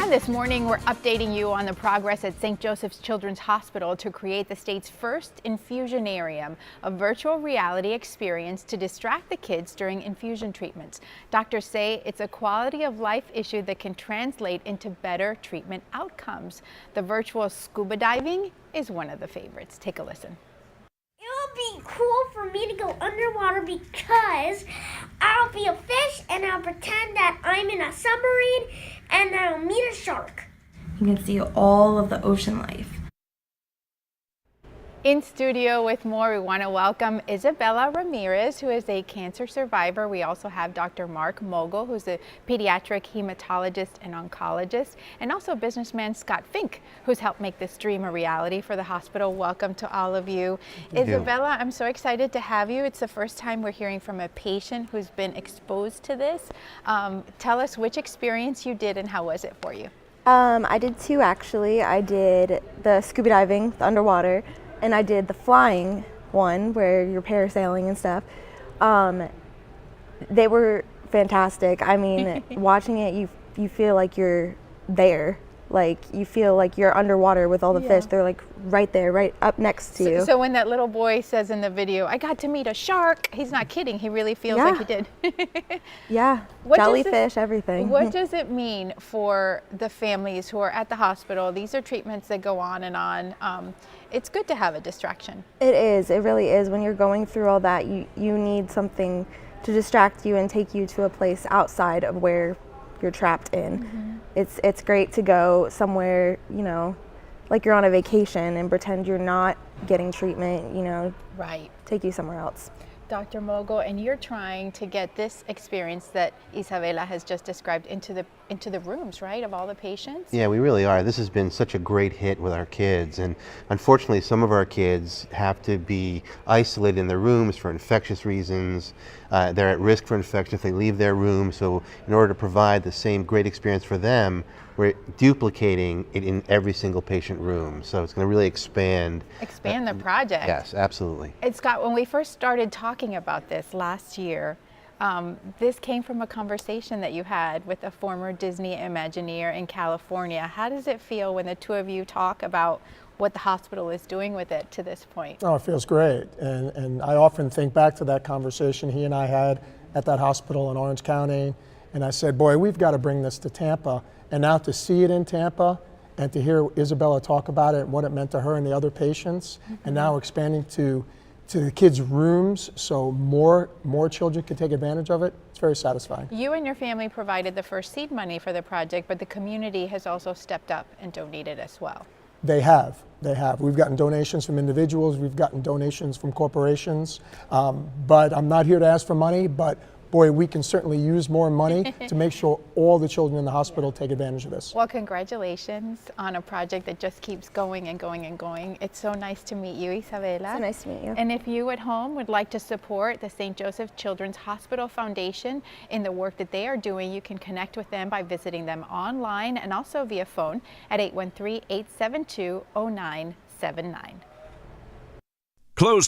And this morning, we're updating you on the progress at St. Joseph's Children's Hospital to create the state's first Infusionarium, a virtual reality experience to distract the kids during infusion treatments. Doctors say it's a quality of life issue that can translate into better treatment outcomes. The virtual scuba diving is one of the favorites. Take a listen. It would be cool for me to go underwater because I'll be a fish and I'll pretend that I'm in a submarine and I'll meet a shark. You can see all of the ocean life. In studio with more, we want to welcome Isabella Ramirez, who is a cancer survivor. We also have Dr. Mark Mogul, who's a pediatric hematologist and oncologist, and also businessman Scott Fink, who's helped make this dream a reality for the hospital. Welcome to all of you. Isabella, I'm so excited to have you. It's the first time we're hearing from a patient who's been exposed to this. Tell us which experience you did and how was it for you? I did two actually. I did the scuba diving, the underwater, and I did the flying one where you're parasailing and stuff. They were fantastic. I mean, watching it, you feel like you're there. Like you feel like you're underwater with all the fish. They're like right there, right up next to you. So when that little boy says in the video, "I got to meet a shark," he's not kidding. He really feels like he did. Yeah, jellyfish, everything. What does it mean for the families who are at the hospital? These are treatments that go on and on. It's good to have a distraction. It is. It really is. When you're going through all that, you need something to distract you and take you to a place outside of where you're trapped in. It's great to go somewhere, you know, like you're on a vacation and pretend you're not getting treatment, you know, take you somewhere else. Dr. Mogul, and you're trying to get this experience that Isabella has just described into the rooms, right, of all the patients? Yeah, we really are. This has been such a great hit with our kids, and unfortunately some of our kids have to be isolated in their rooms for infectious reasons. They're at risk for infection if they leave their room, so in order to provide the same great experience for them, we're duplicating it in every single patient room. So it's going to really expand the project. Yes, absolutely. Scott, when we first started talking about this last year, this came from a conversation that you had with a former Disney Imagineer in California. How does it feel when the two of you talk about what the hospital is doing with it to this point? Oh, it feels great. And I often think back to that conversation he and I had at that hospital in Orange County. And I said, boy, we've got to bring this to Tampa. And now to see it in Tampa and to hear Isabella talk about it, what it meant to her and the other patients, and now expanding to the kids' rooms so more children can take advantage of it, it's very satisfying. You and your family provided the first seed money for the project, but the community has also stepped up and donated as well. They have. We've gotten donations from individuals, we've gotten donations from corporations, but I'm not here to ask for money, but boy, we can certainly use more money to make sure all the children in the hospital take advantage of this. Well, congratulations on a project that just keeps going and going and going. It's so nice to meet you, Isabella. So nice to meet you. And if you at home would like to support the St. Joseph Children's Hospital Foundation in the work that they are doing, you can connect with them by visiting them online and also via phone at 813-872-0979. Closed